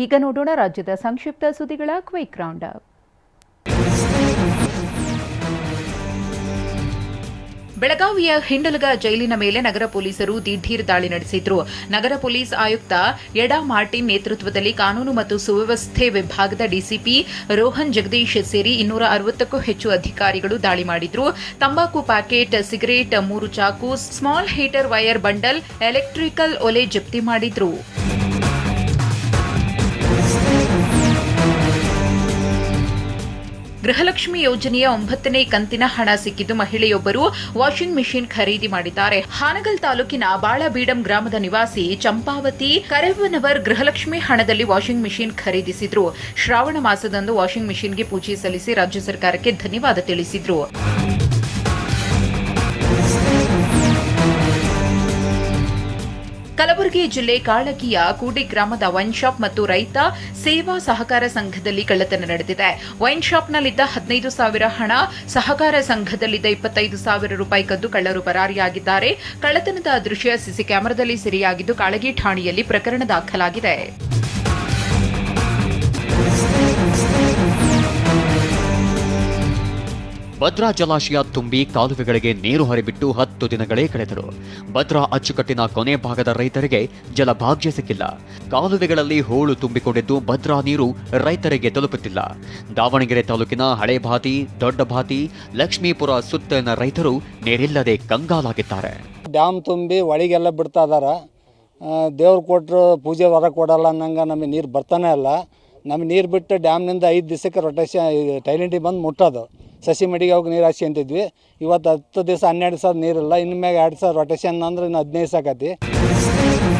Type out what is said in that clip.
ಈಗ ನೋಡೋಣ ರಾಜ್ಯದ ಸಂಕ್ಷಿಪ್ತ ಸುದ್ದಿಗಳ ಕ್ವಿಕ್ ರೌಂಡ್ ಅಪ್. ಬೆಳಗಾವಿಯ ಹಿಂಡಲಗ ಜೈಲಿನ ಮೇಲೆ ನಗರ ಪೊಲೀಸರು ದಿಢೀರ್ ದಾಳಿ ನಡೆಸಿದ್ರು. ನಗರ ಪೊಲೀಸ್ ಆಯುಕ್ತ ಎಡಾ ಮಾರ್ಟಿನ್ ನೇತೃತ್ವದಲ್ಲಿ ಕಾನೂನು ಮತ್ತು ಸುವ್ಯವಸ್ಥೆ ವಿಭಾಗದ ಡಿಸಿಪಿ ರೋಹನ್ ಜಗದೀಶ್ ಸೇರಿ 260ಕ್ಕೂ ಹೆಚ್ಚು ಅಧಿಕಾರಿಗಳು ದಾಳಿ ಮಾಡಿದ್ರು. ತಂಬಾಕು ಪ್ಯಾಕೆಟ್, ಸಿಗರೇಟ್, 3 ಚಾಕು, small heater wire bundle, electrical ಒಲೆ ಜಪ್ತಿ ಮಾಡಿದ್ರು. ಗೃಹಲಕ್ಷ್ಮಿ ಯೋಜನೆಯ 9ನೇ ಕಂತಿನ ಹಣ ಸಿಕ್ಕಿದ್ದು ಮಹಿಳೆಯೊಬ್ಬರು ವಾಷಿಂಗ್ ಮೆಷಿನ್ ಖರೀದಿ ಮಾಡಿದ್ದಾರೆ. ಹಾನಗಲ್ ತಾಲೂಕಿನ ಬಾಳಬೀಡಂ ಗ್ರಾಮದ ನಿವಾಸಿ ಚಂಪಾವತಿ ಕರೆವನವರ್ ಗೃಹಲಕ್ಷ್ಮಿ ಹಣದಲ್ಲಿ ವಾಷಿಂಗ್ ಮೆಷಿನ್ ಖರೀದಿಸಿದ್ರು. ಶ್ರಾವಣ ಮಾಸದಂದು ವಾಷಿಂಗ್ ಮೆಷಿನ್ಗೆ ಪೂಜೆ ಸಲ್ಲಿಸಿ ರಾಜ್ಯ ಸರ್ಕಾರಕ್ಕೆ ಧನ್ಯವಾದ ತಿಳಿಸಿದ್ರು. ಕಲಬುರಗಿ ಜಿಲ್ಲೆ ಕಾಳಗಿಯ ಕೂಡಿ ಗ್ರಾಮದ ವೈನ್ ಶಾಪ್ ಮತ್ತು ರೈತ ಸೇವಾ ಸಹಕಾರ ಸಂಘದಲ್ಲಿ ಕಳ್ಳತನ ನಡೆದಿದೆ. ವೈನ್ ಶಾಪ್ನಲ್ಲಿದ್ದ 15,000 ಹಣ, ಸಹಕಾರ ಸಂಘದಲ್ಲಿದ್ದ 25,000 ರೂಪಾಯಿ ಕದ್ದು ಕಳ್ಳರು ಪರಾರಿಯಾಗಿದ್ದಾರೆ. ಕಳ್ಳತನದ ದೃಶ್ಯ ಸಿಸಿ ಕ್ಯಾಮೆರಾದಲ್ಲಿ ಸೆರೆಯಾಗಿದ್ದು ಕಾಳಗಿ ಠಾಣೆಯಲ್ಲಿ ಪ್ರಕರಣ ದಾಖಲಾಗಿದೆ. ಭದ್ರಾ ಜಲಾಶಯ ತುಂಬಿ ಕಾಲುವೆಗಳಿಗೆ ನೀರು ಹರಿಬಿಟ್ಟು 10 ದಿನಗಳೇ ಕಳೆದರು. ಭದ್ರಾ ಅಚ್ಚುಕಟ್ಟಿನ ಕೊನೆ ಭಾಗದ ರೈತರಿಗೆ ಜಲಭಾಗ್ಯ ಸಿಕ್ಕಿಲ್ಲ. ಕಾಲುವೆಗಳಲ್ಲಿ ಹೂಳು ತುಂಬಿಕೊಂಡಿದ್ದು ಭದ್ರಾ ನೀರು ರೈತರಿಗೆ ತಲುಪುತ್ತಿಲ್ಲ. ದಾವಣಗೆರೆ ತಾಲೂಕಿನ ಹಳೇಭಾತಿ, ದೊಡ್ಡಭಾತಿ, ಲಕ್ಷ್ಮೀಪುರ ಸುತ್ತಲಿನ ರೈತರು ನೀರಿಲ್ಲದೆ ಕಂಗಾಲಾಗಿದ್ದಾರೆ. ಡ್ಯಾಮ್ ತುಂಬಿ ಒಳಗೆಲ್ಲ ಬಿಡ್ತಾ ಇದಾರ. ದೇವ್ರು ಕೊಟ್ಟರು ಪೂಜೆ ಹೊರ ಕೊಡಲ್ಲ ಅನ್ನಂಗೆ ನಮಗೆ ನೀರು ಬರ್ತಾನೆ ಇಲ್ಲ. ನಮಗೆ ನೀರು ಬಿಟ್ಟು ಡ್ಯಾಮ್ನಿಂದ 5 ದಿವಸಕ್ಕೆ ರೊಟೇಷನ್ ಟೈಲೆಂಟಿಗೆ ಬಂದು ಮುಟ್ಟೋದು. ಸಸಿ ಮಡಿಗೆ ಹೋಗಿ ನೀರು ಹಾಕ್ಸ್ಕೊಂತಿದ್ವಿ. ಇವತ್ತು 10 ದಿವಸ 12 ಸಾವಿರ ನೀರಿಲ್ಲ. ಇನ್ನು ಮ್ಯಾಗ 2 ಸಾವಿರ ರೊಟೇಷನ್ ಅಂದ್ರೆ ಇನ್ನು 15 ಸಾಕತಿ.